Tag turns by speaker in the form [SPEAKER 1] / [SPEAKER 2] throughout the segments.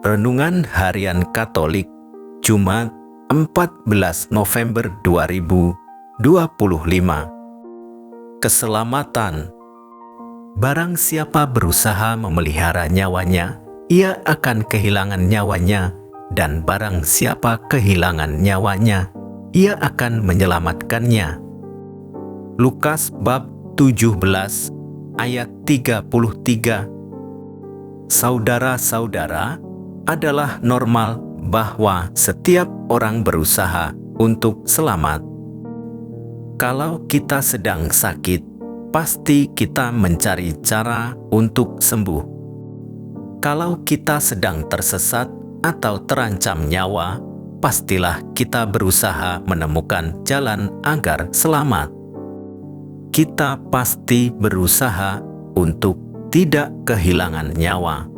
[SPEAKER 1] Renungan Harian Katolik Jumat 14 November 2025. Keselamatan. Barang siapa berusaha memelihara nyawanya, ia akan kehilangan nyawanya, dan barang siapa kehilangan nyawanya, ia akan menyelamatkannya. Lukas bab 17 ayat 33. Saudara-saudara, adalah normal bahwa setiap orang berusaha untuk selamat. Kalau kita sedang sakit, pasti kita mencari cara untuk sembuh. Kalau kita sedang tersesat atau terancam nyawa, pastilah kita berusaha menemukan jalan agar selamat. Kita pasti berusaha untuk tidak kehilangan nyawa.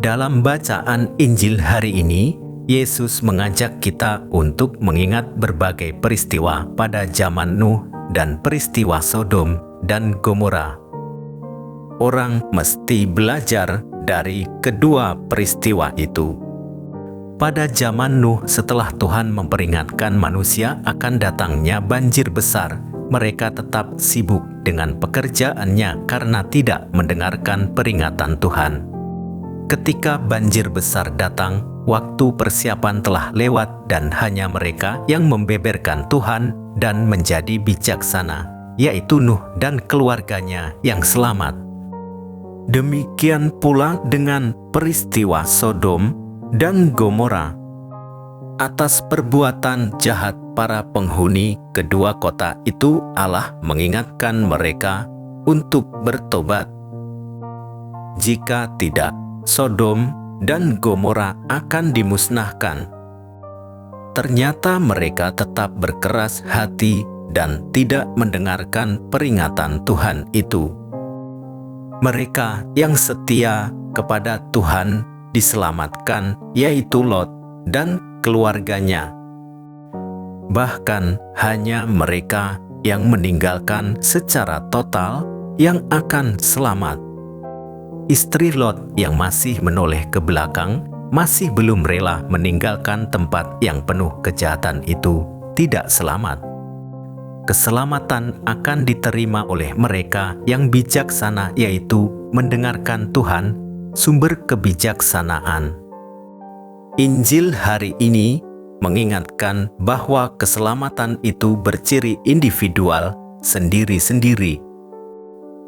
[SPEAKER 1] Dalam bacaan Injil hari ini, Yesus mengajak kita untuk mengingat berbagai peristiwa pada zaman Nuh dan peristiwa Sodom dan Gomora. Orang mesti belajar dari kedua peristiwa itu. Pada zaman Nuh, setelah Tuhan memperingatkan manusia akan datangnya banjir besar, mereka tetap sibuk dengan pekerjaannya karena tidak mendengarkan peringatan Tuhan. Ketika banjir besar datang, waktu persiapan telah lewat dan hanya mereka yang membeberkan Tuhan dan menjadi bijaksana, yaitu Nuh dan keluarganya yang selamat. Demikian pula dengan peristiwa Sodom dan Gomora. Atas perbuatan jahat para penghuni kedua kota itu, Allah mengingatkan mereka untuk bertobat. Jika tidak, Sodom dan Gomora akan dimusnahkan. Ternyata mereka tetap berkeras hati dan tidak mendengarkan peringatan Tuhan itu. Mereka yang setia kepada Tuhan diselamatkan, yaitu Lot dan keluarganya. Bahkan hanya mereka yang meninggalkan secara total yang akan selamat. Istri Lot yang masih menoleh ke belakang, masih belum rela meninggalkan tempat yang penuh kejahatan itu, tidak selamat. Keselamatan akan diterima oleh mereka yang bijaksana, yaitu mendengarkan Tuhan, sumber kebijaksanaan. Injil hari ini mengingatkan bahwa keselamatan itu berciri individual, sendiri-sendiri.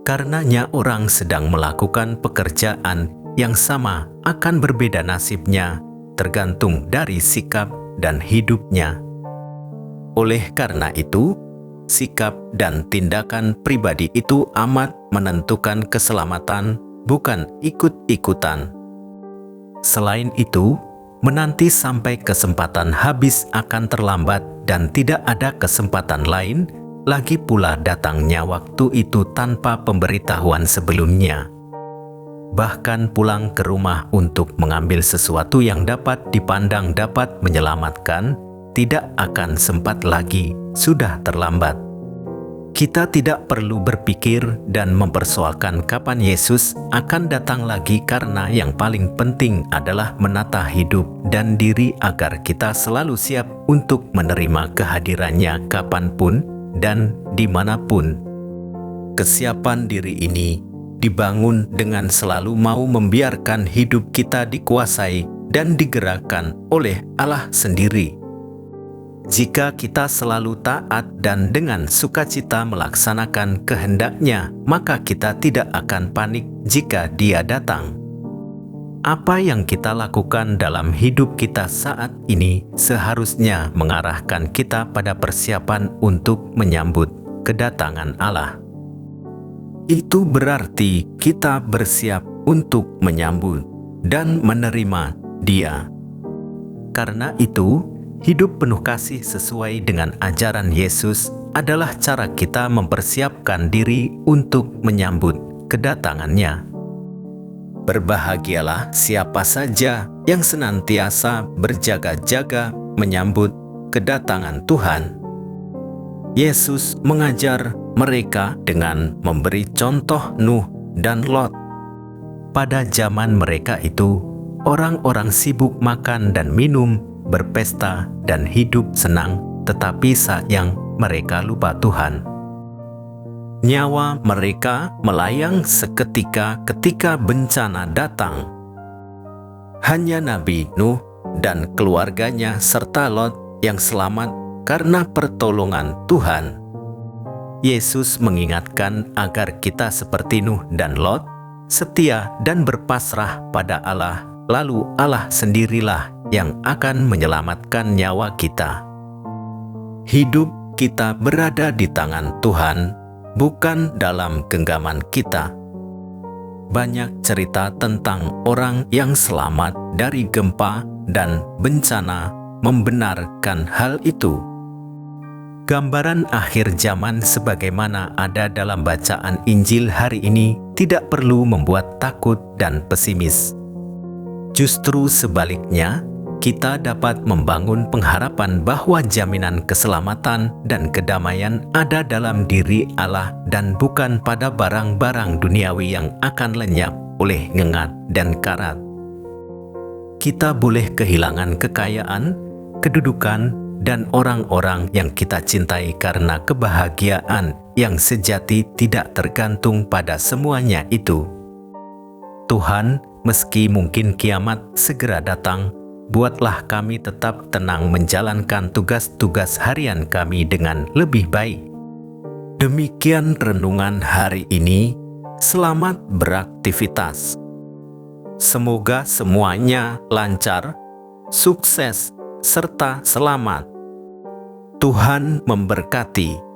[SPEAKER 1] Karenanya orang sedang melakukan pekerjaan yang sama akan berbeda nasibnya, tergantung dari sikap dan hidupnya. Oleh karena itu, sikap dan tindakan pribadi itu amat menentukan keselamatan, bukan ikut-ikutan. Selain itu, menanti sampai kesempatan habis akan terlambat dan tidak ada kesempatan lain. Lagi pula datangnya waktu itu tanpa pemberitahuan sebelumnya. Bahkan pulang ke rumah untuk mengambil sesuatu yang dapat dipandang dapat menyelamatkan, tidak akan sempat lagi, sudah terlambat. Kita tidak perlu berpikir dan mempersoalkan kapan Yesus akan datang lagi, karena yang paling penting adalah menata hidup dan diri agar kita selalu siap untuk menerima kehadirannya kapanpun dan dimanapun. Kesiapan diri ini dibangun dengan selalu mau membiarkan hidup kita dikuasai dan digerakkan oleh Allah sendiri. Jika kita selalu taat dan dengan sukacita melaksanakan kehendak-Nya, maka kita tidak akan panik jika Dia datang. Apa yang kita lakukan dalam hidup kita saat ini seharusnya mengarahkan kita pada persiapan untuk menyambut kedatangan Allah. Itu berarti kita bersiap untuk menyambut dan menerima Dia. Karena itu, hidup penuh kasih sesuai dengan ajaran Yesus adalah cara kita mempersiapkan diri untuk menyambut kedatangan-Nya. Berbahagialah siapa saja yang senantiasa berjaga-jaga menyambut kedatangan Tuhan. Yesus mengajar mereka dengan memberi contoh Nuh dan Lot. Pada zaman mereka itu, orang-orang sibuk makan dan minum, berpesta dan hidup senang, tetapi sayang mereka lupa Tuhan. Nyawa mereka melayang seketika ketika bencana datang. Hanya Nabi Nuh dan keluarganya serta Lot yang selamat karena pertolongan Tuhan. Yesus mengingatkan agar kita seperti Nuh dan Lot, setia dan berpasrah pada Allah, lalu Allah sendirilah yang akan menyelamatkan nyawa kita. Hidup kita berada di tangan Tuhan, bukan dalam genggaman kita. Banyak cerita tentang orang yang selamat dari gempa dan bencana membenarkan hal itu. Gambaran akhir zaman sebagaimana ada dalam bacaan Injil hari ini tidak perlu membuat takut dan pesimis. Justru sebaliknya, kita dapat membangun pengharapan bahwa jaminan keselamatan dan kedamaian ada dalam diri Allah dan bukan pada barang-barang duniawi yang akan lenyap oleh ngengat dan karat. Kita boleh kehilangan kekayaan, kedudukan, dan orang-orang yang kita cintai karena kebahagiaan yang sejati tidak tergantung pada semuanya itu. Tuhan, meski mungkin kiamat segera datang, buatlah kami tetap tenang menjalankan tugas-tugas harian kami dengan lebih baik. Demikian renungan hari ini. Selamat beraktivitas. Semoga semuanya lancar, sukses, serta selamat. Tuhan memberkati.